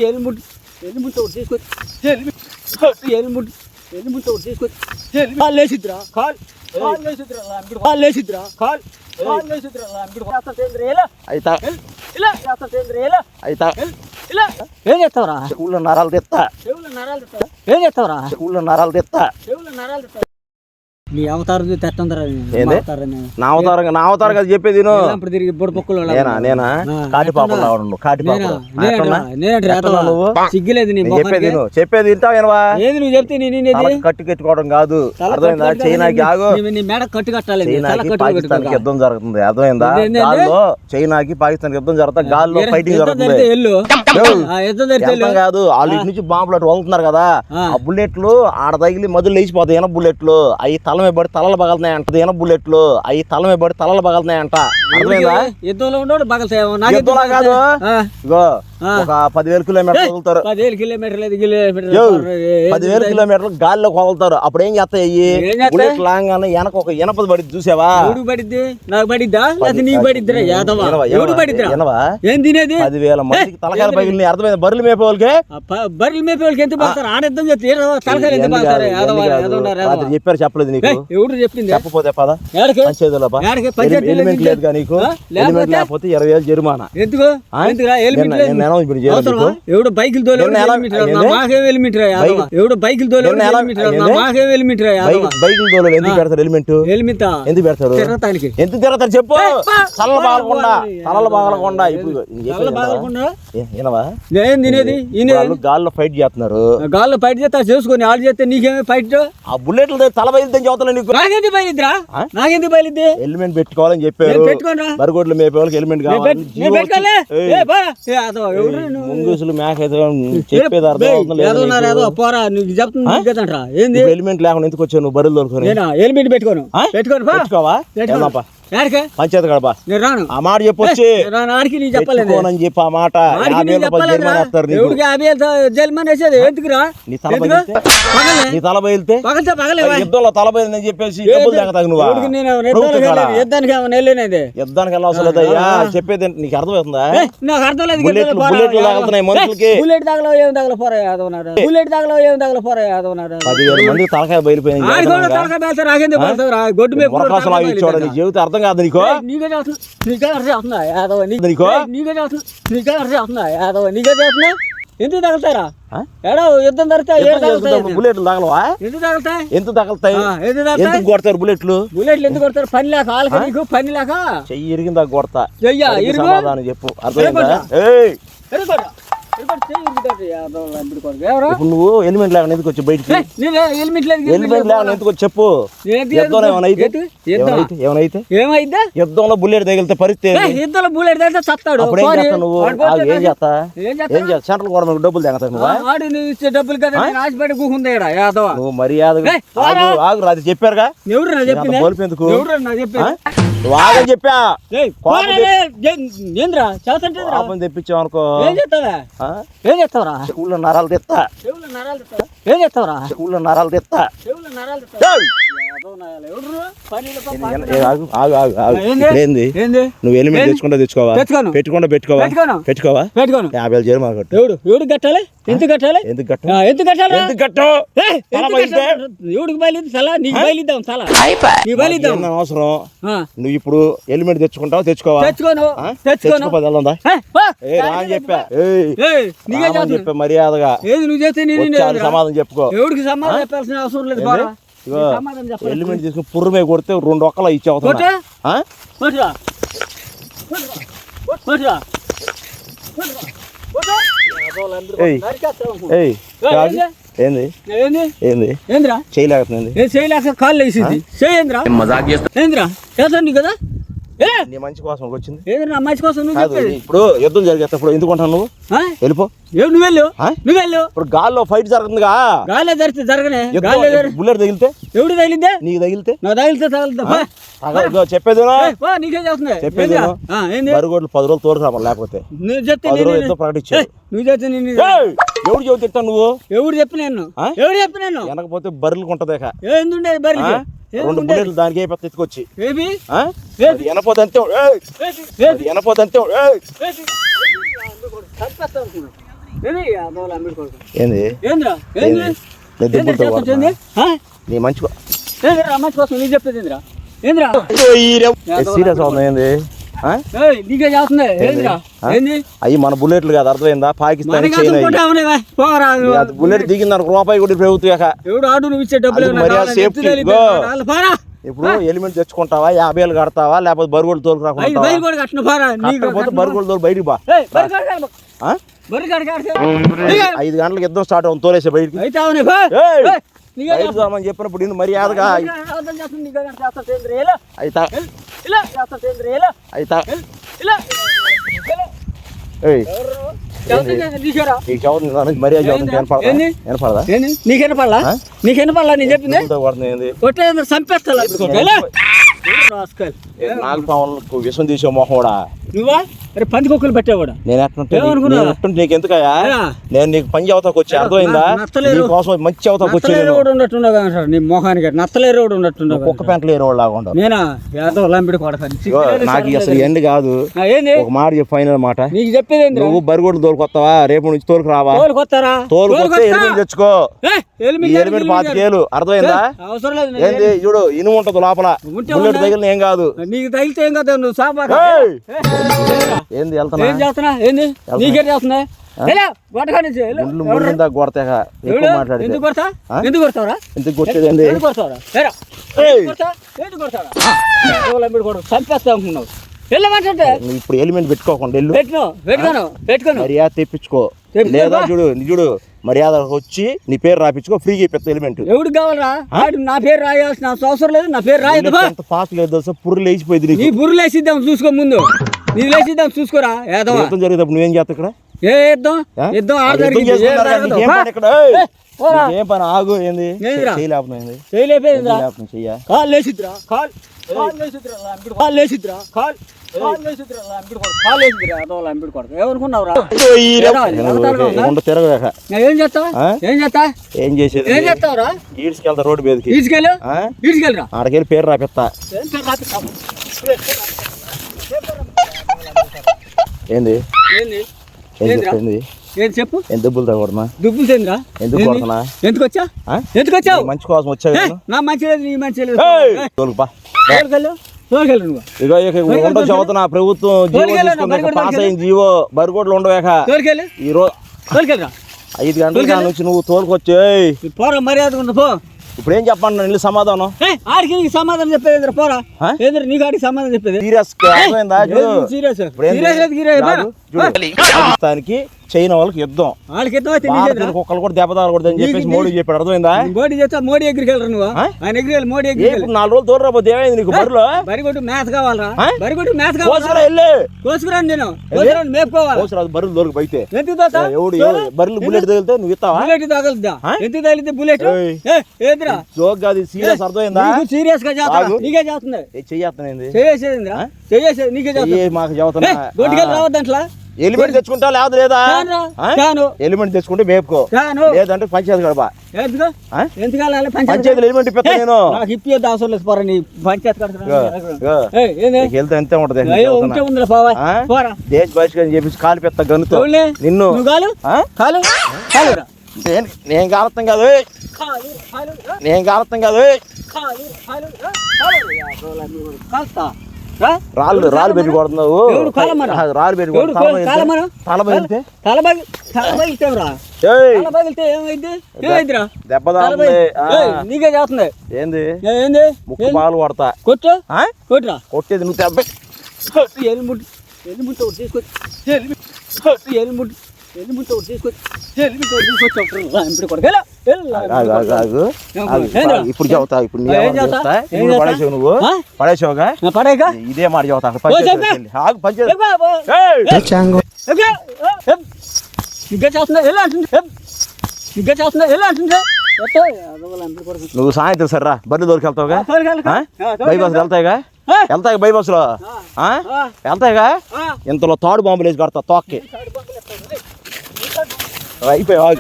ఎల్లుముంటే ఒకటి తీసుకొచ్చి ఎల్లుముంటే ఒకటి తీసుకొచ్చి కాలు లేచిద్రా కాలు లేచిద్రా ఏం చేస్తావురా చెవుల్లో నరాలు తెస్తా ఏం చేస్తావురా చెవుల్లో నరాలు తెస్తా నీ అవతారం తెస్తుందరా నా అవతారం కదా చెప్పేది తిరిగి బుడపక్కలు నేనా కాటి పాపలు సిగ్గులేదు చెప్పేది వింటావా ఏది నువ్వు చెప్తే నేను కట్టు కట్టుకోవడం కాదు అర్థమైందా చైనాకి ఆగు నీ మేడ కట్టు కట్టాలి పాకిస్తాన్ యుద్ధం జరుగుతుంది అర్థమైందా గాల్లో చైనాకి పాకిస్తాన్ యుద్ధం జరుగుతుంది గాల్లో ఫైటింగ్ జరుగుతుంది కాదు వాళ్ళు ఇటు నుంచి బాంబులు అటు వదులుతున్నారు కదా ఆ బుల్లెట్లు ఆడ తగిలి మధులు లేచిపోతాయి ఏనా బుల్లెట్లు అవి తలమే పడి తలలు పగలుతున్నాయంట ఏనా బుల్లెట్లు అవి తలమే పడి తలలు పగలుతున్నాయంట అర్థమైందా యుద్ధంలో ఉండవు యుద్ధంలా కాదు ఇగో ఒక 10,000 కిలోమీటర్లు వదులుతారు 10,000 కిలోమీటర్లు గాల్లో వదులుతారు అప్పుడు ఏం చేస్తాయి బుల్లెట్ లాంగ్ అని వెనక ఒక ఇనపది పడి చూసావా పడిద్ది నాకు పడిద్దా నీకు పడిద్దిరా ఏం తినేది 10,000 మందికి తలకాయలు పగిలిన అర్థమైంది బర్రెలు మేపేవాళ్ళకి ఎంత పడతారు ఆడద్దం చెప్తే తలకాయలు ఎంత పడతారు చెప్పారు చెప్పలేదు నీకు ఎవరు చెప్పింది చెప్పపోతే పద ఎలిమెంట్ లేదుగా నీకు ఎలిమెంట్ లేకపోతే 20,000 జరిమానా ఎందుకు ఎవడు బైకులు తోలే ఎవడు బైకులు తోలే బైకులు తోలే ఎందుకు పెడతారు ఎలిమెంట్ ఎందుకు పెడతారు ఎందుకు తిరగతారు చెప్పు తలలు బాగలకుండా ఇప్పుడు ఏం తినేది గాల్లో ఫైట్ చేస్తున్నారు గాల్లో ఫైట్ చేస్తా చేసుకుని ఆడు చేస్తే నీకేమి ఫైట్ ఆ బుల్లెట్లు తల బయలుదేని చదువుతా నీకు నాకెందుకు బయలుద్రా నాకెందుకు బయలుద్ది ఎలిమెంట్ పెట్టుకోవాలని చెప్పారు బరిగొడ్లు మేపే వాళ్ళకి ఎలిమెంట్ కావాలి ముంగుసులు మేక చెప్పేది అర్థం పోరా నీకు చెప్తున్నా ఏంది ఎలిమెంట్ లేకుండా ఎందుకు వచ్చావు నువ్వు బరులు దొరుకుని ఎలిమెంట్ పెట్టుకోవా పంచాయతీ గడప ఆ మాట చెప్పొచ్చి చెప్పలేదు చెప్పి ఆ మాట నీ తల బయలుతే యుద్ధంలో తల బయలుదని చెప్పేసి యుద్ధానికి వెళ్ళవసరం లేదయ్యా చెప్పేది నీకు అర్థమవుతుందా నాకు అర్థం లేదు బుల్లెట్లు తాగుతున్నాయి మనుషులకి బుల్లెట్ తాగలో ఏం తగల పోరా యాదవనారు 10,000 మంది తలకాయ బయలుపోయింది జీవితం అర్థం కాదు నీకు ఎందుకు తగలుతారా ఏడో యుద్ధం బుల్లెట్లు తగలవా ఎందుకు తగలుతాయి ఎందుకు తగలుతాయి ఎందుకు కొడతారు బుల్లెట్లు ఎందుకు కొడతారు పని లేక వాళ్ళకి నీకు పని లేక చెయ్యి ఇరిగిందా కొడతా సమాధానం చెప్పు అర్థమైందా నువ్వు ఎలిమెంట్ లేకుండా ఎందుకు వచ్చి బయటికి ఎలిమెంట్ లేకుండా ఎందుకు వచ్చి చెప్పు ఏమైతే యుద్ధంలో బుల్లెట్ తగిలితే పరిస్థితి యుద్ధంలో బుల్లెట్ తగిలితే చస్తాడు అప్పుడు ఏం చేస్తావు నువ్వు ఏం చేస్తా సెంట్రల్ గవర్నమెంట్ డబ్బులు తెగతావు నువ్వు ఇచ్చే డబ్బులు కదా ఆశపడి కూకుంది నువ్వు మర్యాద ఆగు అది చెప్పారుగా ఎవరు చెప్పింది ఎందుకు ఆగని చెప్పా ఏంద్రా తెప్పించావు అనుకో ఏం చేస్తావురా చెవుల్లో నరాలు తెస్తా ఏం చేస్తావురా చెవుల్లో నరాలు తెస్తా నువ్వు ఎలిమెంట్ తెచ్చుకోవా పెట్టుకోవా 50,000 జరిమానా కట్టు ఎవడు కట్టాలి ఎందుకు కట్టాలి ఎందుకు కట్టాలి ఎవడికి బయలుద్ది సలా నీకు బయలుద్దాం సలా నీకు బయలుద్దాం అవసరం నువ్వు ఇప్పుడు ఎలిమెంట్ తెచ్చుకుంటావా తెచ్చుకోను చెప్పా మర్యాదగా సమాధానం చెప్పుకో ఎవడికి సమాధానం చెప్పాల్సిన అవసరం లేదు ఎలిమెంట్ తీసుకుని పుర్రమే కొడితే 2 ఒక్కలు ఇచ్చే అవుతుంది చేయలేక కాళ్ళు వేసింది ఏంద్రా చేస్తాను కదా నీ మంచి కోసం వచ్చింది ఏదైనా మంచి కోసం ఇప్పుడు యుద్ధం జరిగేటప్పుడు ఎందుకు అంటావు నువ్వు వెళ్ళిపో నువ్వు వెళ్ళు ఇప్పుడు గాల్లో ఫైట్ జరుగుతుందిగా గాల్లో జరిగితే జరగనే బుల్లెట్ తగిలితే ఎవడు తగిలిందే నీకు తగిలితే నాకు తగిలితే తగలుతా చెప్పేది నీకే చేస్తుంది చెప్పేది బరుగోడ్లు 10 రోజులు తోడుకురా లేకపోతే ప్రకటించా నువ్వు చెప్తే ఎవడు చెబుతా నువ్వు ఎవడు చెప్పి నేను వెనకపోతే బర్రెలు ఉంటది ఏందుండే బర్రెలు 2 బుల్లెట్లు దానికి ఎత్తుకొచ్చి ఏంది అదోల అంబిడి కొడుకు ఏంది ఏంద్రా ఏంది? నేను దుబ్బులతో ఏంది నీ మంచి ఏంద్రా మంచి కోసం నీకు చెప్పేది ఏంద్రా ఏంద్రా సీరియస్ అవుతుంది ఏంది నీకే చేస్తుంది ఏంద్రా ఏంది అయ్యి మన బుల్లెట్లు కాదు అర్థమైందా పాకిస్తాన్ చైనా బుల్లెట్ దిగింది అనుకో రూపాయి కూడా ప్రభుత్వం ఎవడు ఆడు నువ్వు ఇచ్చే డబ్బులు మర్యాద సేఫ్టీ ఇప్పుడు ఎలిమెంట్ తెచ్చుకుంటావా 50,000 కడతావా లేకపోతే బరుగులు తోలు రాకపోతే బరుగులు తోలు బయటికి బా 5 గంటలకు యుద్ధం స్టార్ట్ అవుతుంది తోలేసే బయటికి అని చెప్పినప్పుడు ఇందు మర్యాదగా మర్యాద నీకెనపడలా నేను చెప్పింది చంపేస్తా నాగపాములకు విషం తీసే మొహోడా నువ్వా అరే పందికొక్కులు పెట్టేవాడు నేను ఎట్టుంటే నీకు ఎందుకయ్యా నేను నీకు పని అవతాకు వచ్చి అర్థమైందా కోసం మంచి అవతాకు వచ్చి ఉన్నట్టున్నా నీ మొహానికి నత్తలేరు ఉన్నట్టున్నా కుక్క పెంటలు ఏరు లాగా ఉండవు నేనా ఏదో లంబిడి నాకు అసలు ఎండ్ కాదు ఒక మాట చెప్పు ఫైనల్ మాట నీకు చెప్పేది నువ్వు బరిగొడ్లు తోలుకొస్తావా రేపు నుంచి తోలుకు రావా తోలుకొస్తే ఎలిమెంట్ తెచ్చుకో ఎలిమెంట్ 5,000 అర్థమైందా అవసరం లేదు ఏంది చూడు ఇనుము ఉంటది లోపల బుల్లెట్ తగిలిన ఏం కాదు నీకు తగిలితే ఏం కాదు నువ్వు సాబా ఏంది చేస్తున్నా ఏంది నీకే చేస్తున్నా ఎందుకు కొడతా ఎందుకు కొడతావరా ఎందుకు కొట్టేది ఎందుకు కొడతావరా చంపేస్తా అనుకున్నావు వెళ్ళమంటే ఇప్పుడు ఎలిమెంట్ పెట్టుకోకుండా పెట్టుకోను మర్యాద తెప్పించుకో లేదా చూడు మర్యాద వచ్చి నీ పేరు రాపించుకో ఫ్రీగా ఇప్పిస్తా ఎలిమెంట్ ఎవరికి కావాలరా నా పేరు రాయాల్సిన అవసరం లేదు నా పేరు రాయదు ఫాస్ట్ లేదు పుర్రు లేచిపోయింది నీ పుర్రు లేచిద్దాం చూసుకో ముందు నీ లేచిద్దాం చూసుకోరా యుద్ధం జరిగేటప్పుడు నువ్వేం చేస్తా ఇక్కడ యుద్ధం ఏం పని ఆగు ఏంది ఏం చేసేది ఈడ్చుకెళ్తా రోడ్డు మీదకి ఆడకెళ్ళి పేరు రాపిస్తా ఏంది చెప్పు దుబ్బులు తగొడనా దుబ్బులు తిందిరా ఎందుకు కొడుతున్నా ఎందుకు వచ్చావు మంచి కోసం వచ్చావు నా మంచి లేదు నీ మంచి లేదు ఉండవు చదువుతున్నా ప్రభుత్వం జీవో పాస్ అయిన జీవో బరిగోడ్లు ఉండవేక ఈ రోజు 5 గంటల నుంచి నువ్వు తోలుకొచ్చే పోరా మర్యాద పో ఇప్పుడు ఏం చెప్పండి నీళ్ళు సమాధానం ఆడికి నీకు సమాధానం చెప్పేది పోరా నీకు ఆడికి సమాధానం చెప్పేది పాకిస్తాన్కి చైనా వాళ్ళకి యుద్ధం ఒక్కళ్ళు కూడా దెబ్బ తాగకూడదు అని చెప్పేసి మోడీ చెప్పాడు అర్థమైందా మోడీ చేస్తా మోడీ ఎగ్రికి వెళ్ళరు నువ్వు ఆయన ఎగ్రి మోడీ ఎగ్రి 4 రోజులు దూరం రాబోతే ఏమైంది నీకు బరిలో బరిగొట్టు మ్యాథ్ కావాలరా బరిగొట్టు మ్యాథ్ కావాలి కోసుకురాను నేను మేపుకోవాలి బరులు దొరికి బయటే ఎందుకు బరులు బుల్లెట్ తగిలితే నువ్వు ఇస్తావా బుల్లెట్ తగలుద్దా ఎందుకు తగిలితే బుల్లెట్ ఏదిరా జోక్ కాదు సీరియస్ అర్థమైందా సీరియస్ గా చేస్తా నీకే చేస్తుంది చేయేసేది నీకే చేస్తా మాకు చదువుతున్నా గొడ్డుకెళ్ళి రావద్దంట్లా ఎలిమెంట్ తెచ్చుకుంటా లేదా లేదా ఎలిమెంట్ తెచ్చుకుంటే మేపుకో లేదంటే పంచాయతీ గడప పంచాయతీ ఎలిమెంట్ ఇప్పిస్తా నేను ఇప్పేది అవసరం లేదు పోరా నీ పంచాయతీ వెళ్తే అంతే ఉంటది దేశ బహిష్కరణ చెప్పేసి కాలు పెద్ద గనుతో నిన్ను నేను కాలత్తం కాదు నేను కాలత్తం కాదు రాళ్ళు పెట్టి కొడుతున్నావు రాళ్ళు పెట్టి దెబ్బ నీకే చేస్తుంది ఏంది ముక్కు పాలు కొడతా కొట్టేది నువ్వు దెబ్బ ఇప్పుడు చదువుతా ఇప్పుడు పడేసావు నువ్వు పడేసావుగా ఇదే మాట చదువుతా నువ్వు సాయంత్రం సర్రా బర్రె దొరికెళ్తావుగా బైపాస్ వెళ్తాయిగా బై బస్సులో వెళ్తాయిగా ఇంతలో తాడు బాంబులు వేసి కడతా తోక్కి అయిపోయావు